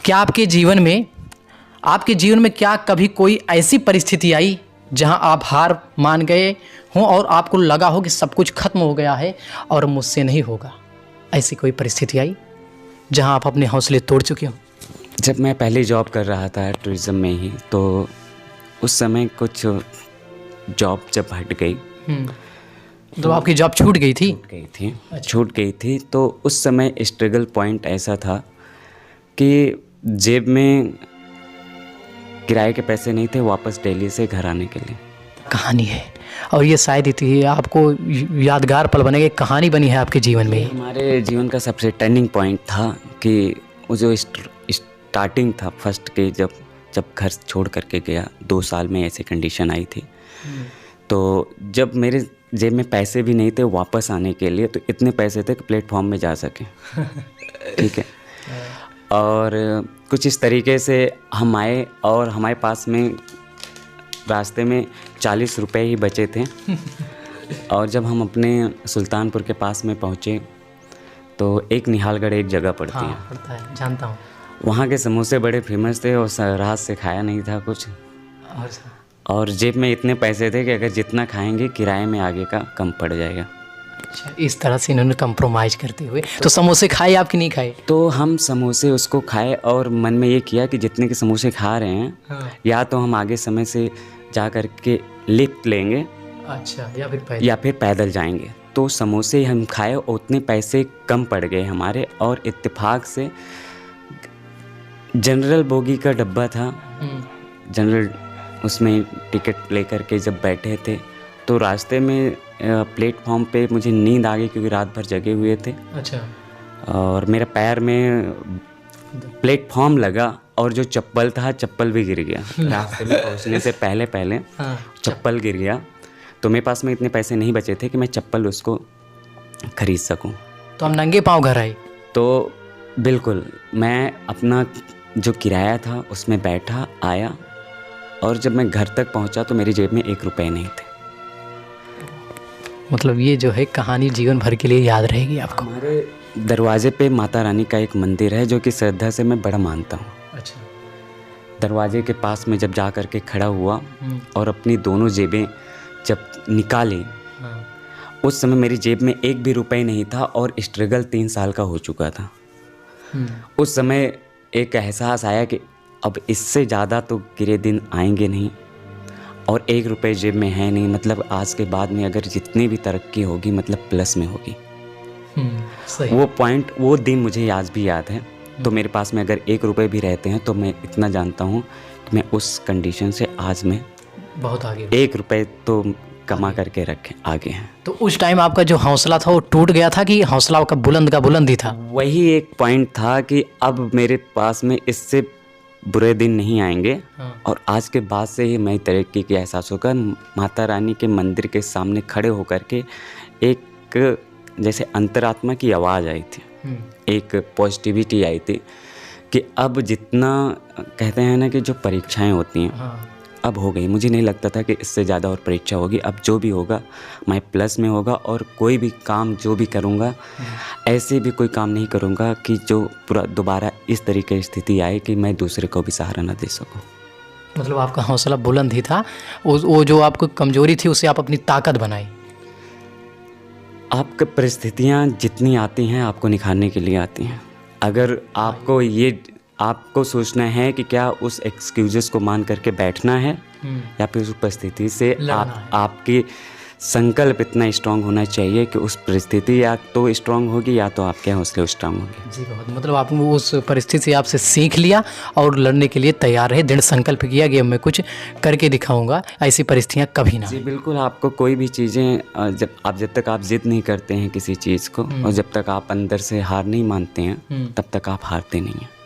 क्या आपके जीवन में क्या कभी कोई ऐसी परिस्थिति आई जहां आप हार मान गए हों और आपको लगा हो कि सब कुछ खत्म हो गया है और मुझसे नहीं होगा? ऐसी कोई परिस्थिति आई जहां आप अपने हौसले तोड़ चुके हो? जब मैं पहली जॉब कर रहा था टूरिज़्म में ही, तो उस समय कुछ जॉब जब हट गई, तो आपकी जॉब छूट गई थी? छूट गई थी। तो उस समय स्ट्रगल पॉइंट ऐसा था कि जेब में किराए के पैसे नहीं थे वापस दिल्ली से घर आने के लिए। कहानी है और ये शायद इतनी आपको यादगार पल बनेगा, कहानी बनी है आपके जीवन में। हमारे जीवन का सबसे टर्निंग पॉइंट था कि वो जो स्टार्टिंग था फर्स्ट के, जब घर छोड़ करके गया 2 साल में ऐसी कंडीशन आई थी। तो जब मेरे जेब में पैसे भी नहीं थे वापस आने के लिए, तो इतने पैसे थे कि प्लेटफॉर्म में जा सके। ठीक है। और कुछ इस तरीके से हम आए और हमारे पास में रास्ते में 40 रुपए ही बचे थे। और जब हम अपने सुल्तानपुर के पास में पहुँचे तो एक निहालगढ़ एक जगह पड़ती है। पड़ता है, जानता हूँ। वहाँ के समोसे बड़े फेमस थे और रात से खाया नहीं था कुछ, और जेब में इतने पैसे थे कि अगर जितना खाएंगे किराए में आगे का कम पड़ जाएगा। अच्छा, इस तरह से इन्होंने कंप्रोमाइज़ करते हुए तो समोसे खाए आप कि नहीं खाए? तो हम समोसे उसको खाए और मन में ये किया कि जितने के समोसे खा रहे हैं या तो हम आगे समय से जा कर के लिफ्ट लेंगे, अच्छा, या फिर पैदल जाएंगे। तो समोसे हम खाए, उतने पैसे कम पड़ गए हमारे, और इत्तेफाक से जनरल बोगी का डब्बा था, जनरल, उसमें टिकट लेकर के जब बैठे थे तो रास्ते में प्लेटफॉर्म पे मुझे नींद आ गई क्योंकि रात भर जगे हुए थे। अच्छा। और मेरे पैर में प्लेटफॉर्म लगा और जो चप्पल था, चप्पल भी गिर गया। रास्ते में पहुंचने से पहले चप्पल गिर गया। तो मेरे पास में इतने पैसे नहीं बचे थे कि मैं चप्पल उसको खरीद सकूं। तो हम नंगे पाँव घर आए? तो बिल्कुल, मैं अपना जो किराया था उसमें बैठा आया, और जब मैं घर तक पहुंचा तो मेरी जेब में 1 रुपए नहीं थे। मतलब ये जो है कहानी जीवन भर के लिए याद रहेगी आपको। हमारे दरवाजे पे माता रानी का एक मंदिर है जो कि श्रद्धा से मैं बड़ा मानता हूँ। अच्छा। दरवाजे के पास में जब जा कर के खड़ा हुआ और अपनी दोनों जेबें जब निकाली, उस समय मेरी जेब में 1 भी रुपए नहीं था और स्ट्रगल 3 साल का हो चुका था। उस समय एक एहसास आया कि अब इससे ज़्यादा तो गिरे दिन आएंगे नहीं, और 1 रुपए जेब में है नहीं, मतलब आज के बाद में अगर जितनी भी तरक्की होगी मतलब प्लस में होगी। सही। वो पॉइंट, वो दिन मुझे आज भी याद है। तो मेरे पास में अगर 1 रुपए भी रहते हैं तो मैं इतना जानता हूँ कि मैं उस कंडीशन से आज मैं बहुत आगे, 1 रुपए तो कमा करके रखे आगे हैं। तो उस टाइम आपका जो हौसला था वो टूट गया था कि हौसला आपका बुलंद का बुलंद ही था? वही एक पॉइंट था कि अब मेरे पास में इससे बुरे दिन नहीं आएंगे। और आज के बाद से ही मैं तरक्की का एहसास होगा। माता रानी के मंदिर के सामने खड़े होकर के एक जैसे अंतरात्मा की आवाज़ आई थी, एक पॉजिटिविटी आई थी कि अब जितना कहते हैं ना कि जो परीक्षाएं होती हैं अब हो गई। मुझे नहीं लगता था कि इससे ज़्यादा और परीक्षा होगी। अब जो भी होगा मैं प्लस में होगा, और कोई भी काम जो भी करूँगा ऐसे भी कोई काम नहीं करूँगा कि जो पूरा दोबारा इस तरीके की स्थिति आए कि मैं दूसरे को भी सहारा न दे सकूँ। मतलब आपका हौसला बुलंद ही था, वो जो आपको कमजोरी थी उसे आप अपनी ताकत बनाई। आपकी परिस्थितियाँ जितनी आती हैं आपको निखारने के लिए आती हैं। अगर आपको सोचना है कि क्या उस एक्सक्यूजेस को मान करके बैठना है या फिर उस परिस्थिति से आपकी संकल्प इतना स्ट्रांग होना चाहिए कि उस परिस्थिति या तो स्ट्रांग होगी या तो आपके हौसले स्ट्रांग होंगे। जी बहुत, मतलब आपने उस परिस्थिति से आपसे सीख लिया और लड़ने के लिए तैयार रहे, दृढ़ संकल्प किया कि अब मैं कुछ करके दिखाऊंगा, ऐसी परिस्थितियाँ कभी ना। जी बिल्कुल, आपको कोई भी चीज़ें जब तक आप जिद नहीं करते हैं किसी चीज़ को और जब तक आप अंदर से हार नहीं मानते हैं तब तक आप हारते नहीं हैं।